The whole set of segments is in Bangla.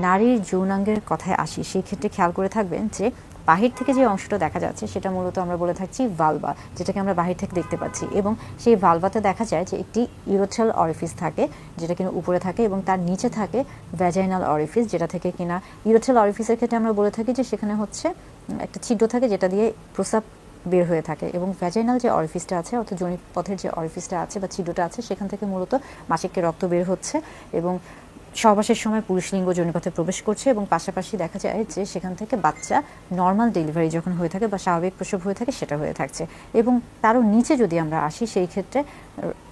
নারীর যৌনাঙ্গের কথায় আসি, সেই ক্ষেত্রে খেয়াল করে থাকবেন যে বাহির থেকে যে অংশটা দেখা যাচ্ছে সেটা মূলত আমরা বলে থাকছি ভালভা, যেটাকে আমরা বাহির থেকে দেখতে পাচ্ছি। এবং সেই ভালভাতে দেখা যায় যে একটি ইউরোথ্রাল অরিফিস থাকে, যেটা কিনা উপরে থাকে, এবং তার নিচে থাকে ভ্যাজাইনাল অরিফিস, যেটা থেকে কিনা ইউরোথ্রাল অরিফিসের ক্ষেত্রে আমরা বলে থাকি যে সেখানে হচ্ছে একটা ছিদ্র থাকে যেটা দিয়ে প্রস্রাব বের হয়ে থাকে। এবং ভ্যাজাইনাল যে অরিফিসটা আছে, অর্থাৎ যোনিপথের যে অরিফিসটা আছে বা ছিদ্রটা আছে, সেখান থেকে মূলত মাসিকের রক্ত বের হচ্ছে এবং সহবাসের সময় পুরুষ লিঙ্গ যোনিপথে প্রবেশ করছে। এবং পাশাপাশি দেখা যায় যে সেখান থেকে বাচ্চা নর্মাল ডেলিভারি যখন হয়ে থাকে বা স্বাভাবিক প্রসব হয়ে থাকে সেটা হয়ে থাকছে। এবং তারও নিচে যদি আমরা আসি, সেই ক্ষেত্রে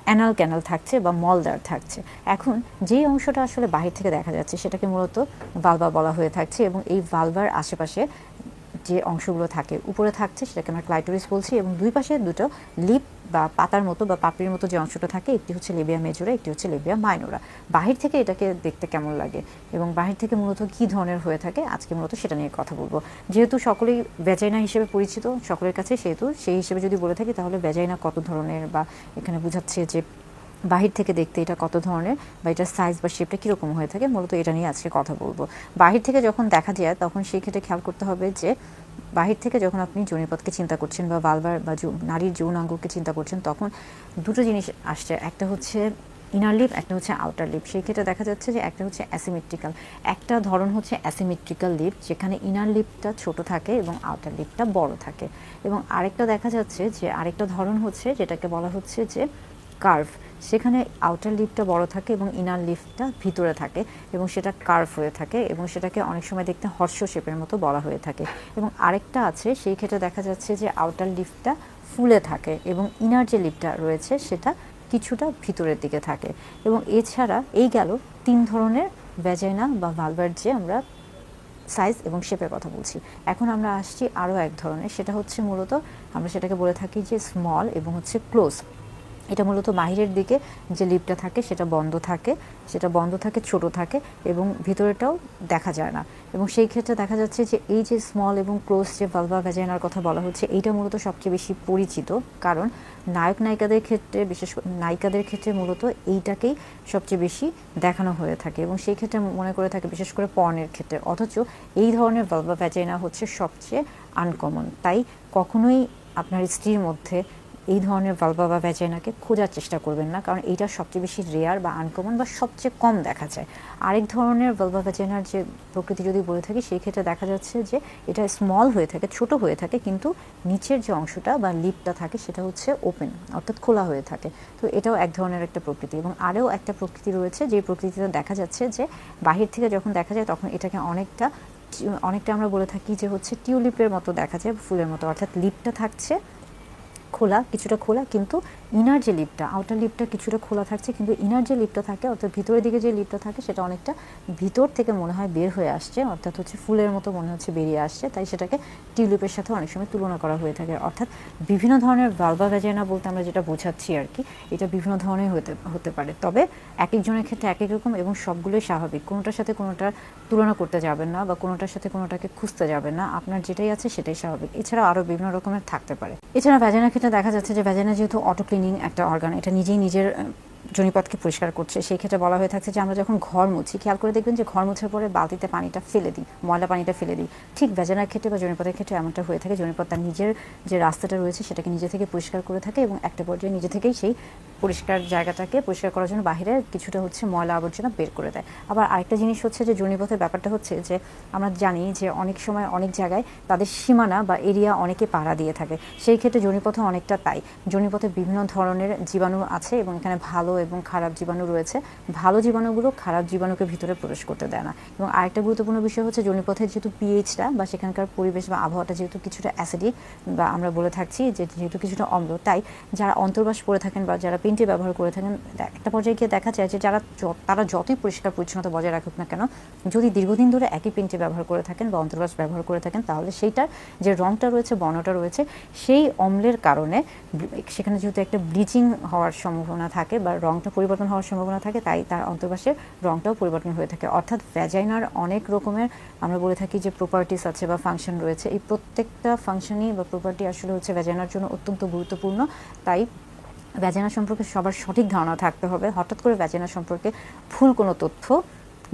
অ্যানাল ক্যানাল থাকছে বা মলদ্বার থাকছে। এখন যেই অংশটা আসলে বাহির থেকে দেখা যাচ্ছে সেটাকে মূলত ভালভা বলা হয়ে থাকছে। এবং এই ভালভার আশেপাশে যে অংশগুলো থাকে, উপরে থাকছে সেটাকে আমরা ক্লাইটোরিস বলছি, এবং দুই পাশে দুটো লিপ বা পাতার মতো বা পাপড়ির মতো যে অংশটা থাকে, একটি হচ্ছে লেবিয়া মেজোরা, একটি হচ্ছে লেবিয়া মাইনোরা। বাহির থেকে এটাকে দেখতে কেমন লাগে এবং বাহির থেকে মূলত কী ধরনের হয়ে থাকে, আজকে মূলত সেটা নিয়ে কথা বলবো। যেহেতু সকলেই ভ্যাজাইনা হিসেবে পরিচিত সকলের কাছে, সেহেতু সেই হিসেবে যদি বলে থাকি তাহলে ভ্যাজাইনা কত ধরনের, বা এখানে বোঝাচ্ছে যে বাহির থেকে দেখতে এটা কত ধরনের বা এটার সাইজ বা শেপটা কীরকম হয়ে থাকে, মূলত এটা নিয়ে আজকে কথা বলবো। বাহির থেকে যখন দেখা যায় তখন সেই ক্ষেত্রে খেয়াল করতে হবে যে বাহির থেকে যখন আপনি যোনিপথকে চিন্তা করছেন বা ভালভার বা নারীর যৌনাঙ্গকে চিন্তা করছেন, তখন দুটো জিনিস আসছে, একটা হচ্ছে ইনার লিপ, একটা হচ্ছে আউটার লিপ। সেই ক্ষেত্রে দেখা যাচ্ছে যে একটা হচ্ছে অ্যাসিমেট্রিক্যাল, একটা ধরন হচ্ছে অ্যাসিমেট্রিক্যাল লিপ, যেখানে ইনার লিপটা ছোট থাকে এবং আউটার লিপটা বড় থাকে। এবং আরেকটা দেখা যাচ্ছে যে আরেকটা ধরন হচ্ছে যেটাকে বলা হচ্ছে যে কার্ভ, সেখানে আউটার লিপটা বড় থাকে এবং ইনার লিপটা ভিতরে থাকে এবং সেটা কার্ভ হয়ে থাকে এবং সেটাকে অনেক সময় দেখতে হর্ষ শেপের মতো বলা হয়ে থাকে। এবং আরেকটা আছে, সেই ক্ষেত্রে দেখা যাচ্ছে যে আউটার লিপটা ফুলে থাকে এবং ইনার যে লিপটা রয়েছে সেটা কিছুটা ভিতরের দিকে থাকে। এবং এছাড়া এই গেল তিন ধরনের ভ্যাজাইনা বা ভালভার যে আমরা সাইজ এবং শেপের কথা বলছি। এখন আমরা আসছি আরও এক ধরনের, সেটা হচ্ছে মূলত আমরা সেটাকে বলে থাকি যে স্মল এবং হচ্ছে ক্লোজ। এটা মূলত বাহিরের দিকে যে লিপটা থাকে সেটা বন্ধ থাকে, ছোট থাকে এবং ভিতরেটাও দেখা যায় না। এবং সেই ক্ষেত্রে দেখা যাচ্ছে যে এই যে স্মল এবং ক্লোজ যে ভালভা ভ্যাজাইনার কথা বলা হচ্ছে, এইটা মূলত সবচেয়ে বেশি পরিচিত, কারণ নায়ক নায়িকাদের ক্ষেত্রে, বিশেষ করে নায়িকাদের ক্ষেত্রে মূলত এইটাকেই সবচেয়ে বেশি দেখানো হয়ে থাকে এবং সেই ক্ষেত্রে মনে করে থাকে বিশেষ করে পর্নের ক্ষেত্রে। অথচ এই ধরনের ভালভা ভ্যাজাইনা হচ্ছে সবচেয়ে আনকমন। তাই কখনোই আপনার স্ত্রীর মধ্যে এই ধরনের ভালভা বা ভ্যাজাইনাকে খোঁজার চেষ্টা করবেন না, কারণ এইটা সবচেয়ে বেশি রেয়ার বা আনকমন বা সবচেয়ে কম দেখা যায়। আরেক ধরনের ভালভা ভ্যাজাইনার যে প্রকৃতি যদি বলে থাকি, সেই ক্ষেত্রে দেখা যাচ্ছে যে এটা স্মল হয়ে থাকে, ছোট হয়ে থাকে, কিন্তু নিচের যে অংশটা বা লিপটা থাকে সেটা হচ্ছে ওপেন, অর্থাৎ খোলা হয়ে থাকে। তো এটাও এক ধরনের একটা প্রকৃতি। এবং আরও একটা প্রকৃতি রয়েছে, যে প্রকৃতিতে দেখা যাচ্ছে যে বাহির থেকে যখন দেখা যায় তখন এটাকে অনেকটা আমরা বলে থাকি যে হচ্ছে টিউলিপের মতো দেখা যায়, ফুলের মতো, অর্থাৎ লিপটা থাকছে খোলা, কিছুটা খোলা, কিন্তু ইনার যে লিপটা, আউটার লিপটা কিছুটা খোলা থাকছে, কিন্তু ইনার যে লিপটা থাকে, অর্থাৎ ভিতরের দিকে যে লিপটা থাকে, সেটা অনেকটা ভিতর থেকে মনে হয় বের হয়ে আসছে, অর্থাৎ হচ্ছে ফুলের মতো মনে হচ্ছে বেরিয়ে আসছে। তাই সেটাকে টিউলিপের সাথে অনেক সময় তুলনা করা হয়ে থাকে। অর্থাৎ বিভিন্ন ধরনের ভালভা ভ্যাজাইনা বলতে আমরা যেটা বোঝাচ্ছি আর কি, এটা বিভিন্ন ধরনের হতে পারে, তবে এক একজনের ক্ষেত্রে এক এক রকম এবং সবগুলোই স্বাভাবিক। কোনোটার সাথে কোনোটার তুলনা করতে যাবেন না বা কোনোটার সাথে কোনোটাকে খুঁজতে যাবেন না, আপনার যেটাই আছে সেটাই স্বাভাবিক। এছাড়া আরও বিভিন্ন রকমের থাকতে পারে। এছাড়া ভ্যাজাইনার ক্ষেত্রে দেখা যাচ্ছে যে ভ্যাজাইনা যেহেতু অটো ক্লিনিং একটা অর্গান, এটা নিজেই নিজের যোনিপথকে পরিষ্কার করছে, সেই ক্ষেত্রে বলা হয়ে থাকছে যে আমরা যখন ঘর মুছি, খেয়াল করে দেখবেন যে ঘর মোছার পরে বালতিতে পানিটা ফেলে দিই, ময়লা পানিটা ফেলে দিই। ঠিক ভ্যাজাইনার ক্ষেত্রে বা যোনিপথের ক্ষেত্রে এমনটা হয়ে থাকে। যোনিপথ তার নিজের যে রাস্তাটা রয়েছে সেটাকে নিজে থেকে পরিষ্কার করে থাকে এবং একটা পর্যায়ে নিজে থেকেই সেই পরিষ্কার জায়গাটাকে পরিষ্কার করার জন্য বাইরে কিছুটা হচ্ছে ময়লা আবর্জনা বের করে দেয়। আবার আরেকটা জিনিস হচ্ছে যে যোনিপথের ব্যাপারটা হচ্ছে যে আমরা জানি যে অনেক সময় অনেক জায়গায় তাদের সীমানা বা এরিয়া অনেকে পাড়া দিয়ে থাকে, সেই ক্ষেত্রে যোনিপথে অনেকটা তাই। যোনিপথে বিভিন্ন ধরনের জীবাণু আছে এবং এখানে ভালো এবং খারাপ জীবাণু রয়েছে। ভালো জীবাণুগুলো খারাপ জীবাণুকে ভিতরে প্রবেশ করতে দেয় না। এবং আরেকটা গুরুত্বপূর্ণ বিষয় হচ্ছে যোনিপথের যেহেতু পিএইচটা বা সেখানকার পরিবেশ বা আবহাওয়াটা যেহেতু কিছুটা অ্যাসিডিক বা আমরা বলে থাকছি যে যেহেতু কিছুটা অম্ল, তাই যারা অন্তর্বাস করে থাকেন বা যারা পেন্টি ব্যবহার করে থাকেন, একটা পর্যায়ে গিয়ে দেখা যায় যে তারা যতই পরিষ্কার পরিচ্ছন্নতা বজায় রাখুক না কেন, যদি দীর্ঘদিন ধরে একই পেন্টি ব্যবহার করে থাকেন বা অন্তর্বাস ব্যবহার করে থাকেন, তাহলে সেইটার যে রঙটা রয়েছে, বর্ণটা রয়েছে, সেই অম্লের কারণে সেখানে যেহেতু একটা ব্লিচিং হওয়ার সম্ভাবনা থাকে বা রঙটা পরিবর্তন হওয়ার সম্ভাবনা থাকে, তাই তার অন্তর্বাসের রঙটাও পরিবর্তন হয়ে থাকে। অর্থাৎ ভ্যাজাইনার অনেক রকমের আমরা বলে থাকি যে প্রপার্টিস আছে বা ফাংশন রয়েছে। এই প্রত্যেকটা ফাংশনই বা প্রপার্টি আসলে হচ্ছে ভ্যাজাইনার জন্য অত্যন্ত গুরুত্বপূর্ণ। তাই ভ্যাজাইনা সম্পর্কে সবার সঠিক ধারণা থাকতে হবে। হঠাৎ করে ভ্যাজাইনা সম্পর্কে ভুল কোনো তথ্য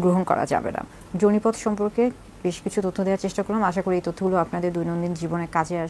গ্রহণ করা যাবে না। যোনিপথ সম্পর্কে বেশ কিছু তথ্য দেওয়ার চেষ্টা করলাম। আশা করি এই তথ্যগুলো আপনাদের দৈনন্দিন জীবনে কাজে আসবে।